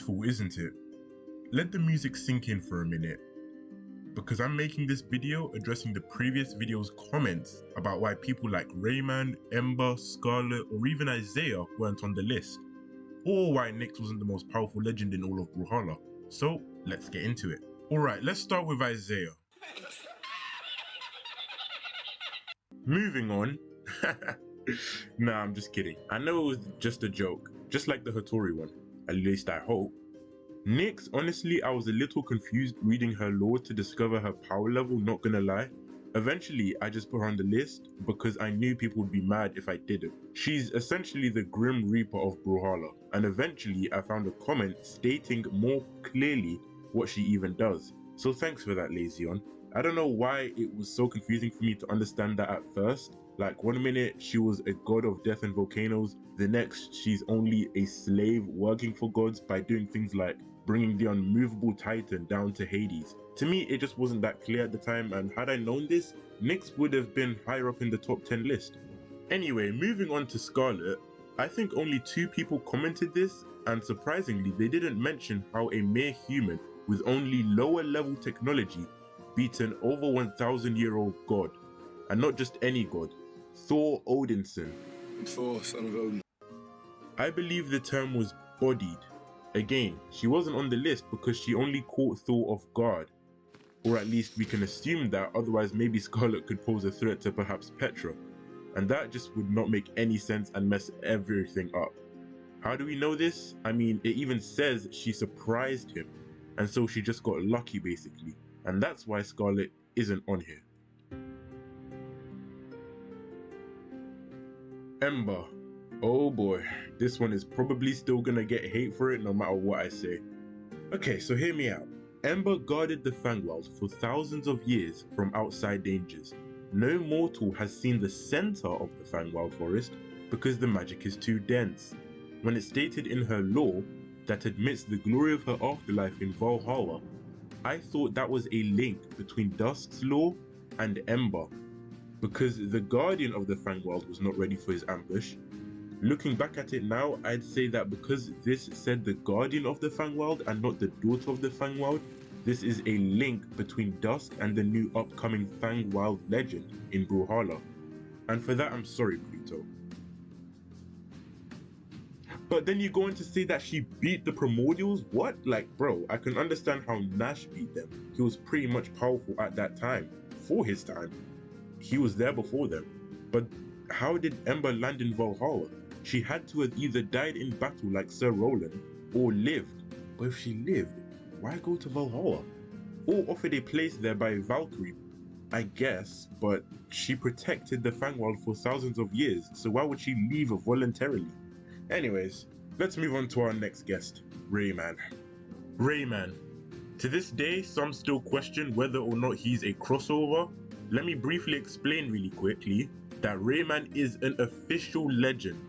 beautiful, isn't it? Let the music sink in for a minute, because I'm making this video addressing the previous video's comments about why people like Rayman, Ember, Scarlet, or even Isaiah weren't on the list, or why Nyx wasn't the most powerful legend in all of Brawlhalla. So let's get into it. Alright, let's start with Isaiah. Moving on. Nah, I'm just kidding. I know it was just a joke, just like the Hattori one, at least I hope. Nyx, honestly, I was a little confused reading her lore to discover her power level, not gonna lie. Eventually, I just put her on the list because I knew people would be mad if I didn't. She's essentially the Grim Reaper of Brawlhalla, and eventually I found a comment stating more clearly what she even does. So thanks for that, ELysio. I don't know why it was so confusing for me to understand that at first. Like, one minute she was a god of death and volcanoes, the next she's only a slave working for gods by doing things like bringing the unmovable titan down to Hades. To me, it just wasn't that clear at the time, and had I known this, Nyx would have been higher up in the top 10 list. Anyway, moving on to Scarlet, I think only 2 people commented this, and surprisingly they didn't mention how a mere human with only lower level technology beat an over 1,000-year-old god, and not just any god, Thor Odinson. Thor, son of Odin. I believe the term was bodied. Again, she wasn't on the list because she only caught Thor off guard. Or at least we can assume that, otherwise maybe Scarlet could pose a threat to perhaps Petra. And that just would not make any sense and mess everything up. How do we know this? I mean, it even says she surprised him, and so she just got lucky basically. And that's why Scarlet isn't on here. Ember. Oh boy, this one is probably still gonna get hate for it no matter what I say. Okay, so hear me out. Ember guarded the Fangworld for thousands of years from outside dangers. No mortal has seen the center of the Fangworld forest because the magic is too dense. When it's stated in her lore that amidst the glory of her afterlife in Brawlhalla, I thought that was a link between Dusk's lore and Ember, because the guardian of the Fangworld was not ready for his ambush. Looking back at it now, I'd say that because this said the guardian of the Fangworld and not the daughter of the Fangworld, this is a link between Dusk and the new upcoming Fangworld legend in Brawlhalla. And for that, I'm sorry, Pluto. But then you go on to say that she beat the Primordials? What? Like, bro, I can understand how Nash beat them. He was pretty much powerful at that time. For his time. He was there before them. But how did Ember land in Brawlhalla? She had to have either died in battle like Sir Roland, or lived. But if she lived, why go to Brawlhalla? Or offered a place there by Valkyrie? I guess, but she protected the Fangworld for thousands of years, so why would she leave voluntarily? Anyways, let's move on to our next guest, Rayman. Rayman. To this day, some still question whether or not he's a crossover. Let me briefly explain really quickly that Rayman is an official legend.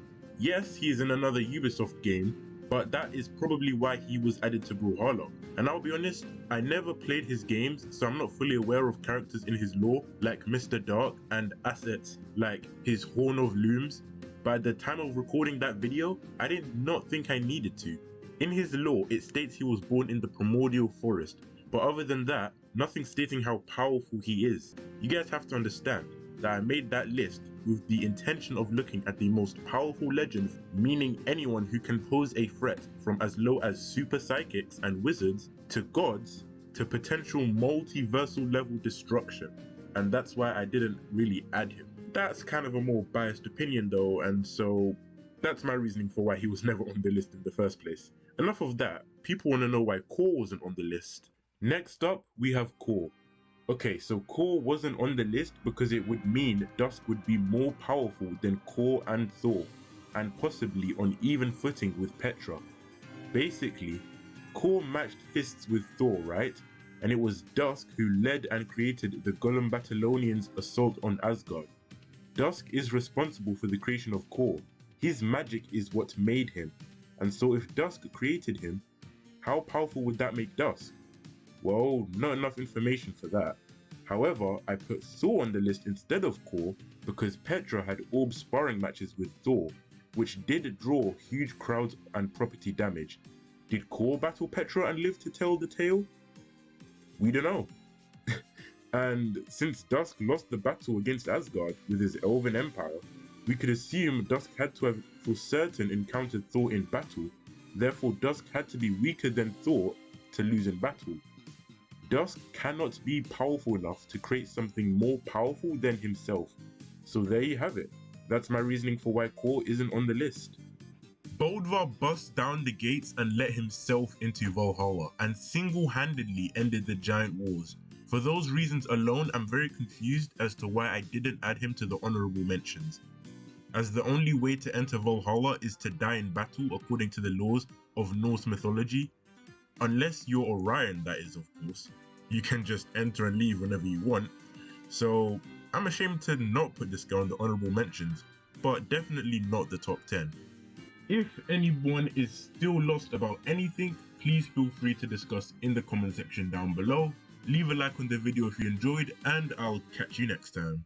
Yes, he is in another Ubisoft game, but that is probably why he was added to Brawlhalla. And I'll be honest, I never played his games, so I'm not fully aware of characters in his lore like Mr. Dark and assets like his Horn of Looms. By the time of recording that video, I did not think I needed to. In his lore, it states he was born in the Primordial Forest, but other than that, nothing stating how powerful he is. You guys have to understand that I made that list with the intention of looking at the most powerful legends, meaning anyone who can pose a threat from as low as super psychics and wizards to gods to potential multiversal level destruction. And that's why I didn't really add him. That's kind of a more biased opinion though, and so that's my reasoning for why he was never on the list in the first place. Enough of that, people want to know why Core wasn't on the list. Next up, we have Core. Okay, so Core wasn't on the list because it would mean Dusk would be more powerful than Core and Thor, and possibly on even footing with Petra. Basically, Core matched fists with Thor, right? And it was Dusk who led and created the Golem Babylonians' assault on Asgard. Dusk is responsible for the creation of Core. His magic is what made him. And so if Dusk created him, how powerful would that make Dusk? Well, not enough information for that. However, I put Thor on the list instead of Core because Petra had orb sparring matches with Thor, which did draw huge crowds and property damage. Did Kor battle Petra and live to tell the tale? We don't know. And since Dusk lost the battle against Asgard with his elven empire, we could assume Dusk had to have for certain encountered Thor in battle, therefore Dusk had to be weaker than Thor to lose in battle. Dusk cannot be powerful enough to create something more powerful than himself. So there you have it. That's my reasoning for why Kor isn't on the list. Bodvar busts down the gates and let himself into Valhalla and single-handedly ended the giant wars. For those reasons alone, I'm very confused as to why I didn't add him to the honorable mentions, as the only way to enter Valhalla is to die in battle according to the laws of Norse mythology. Unless you're Orion, that is, of course. You can just enter and leave whenever you want. So I'm ashamed to not put this guy on the honorable mentions, but definitely not the top 10. If anyone is still lost about anything, please feel free to discuss in the comment section down below. Leave a like on the video if you enjoyed, and I'll catch you next time.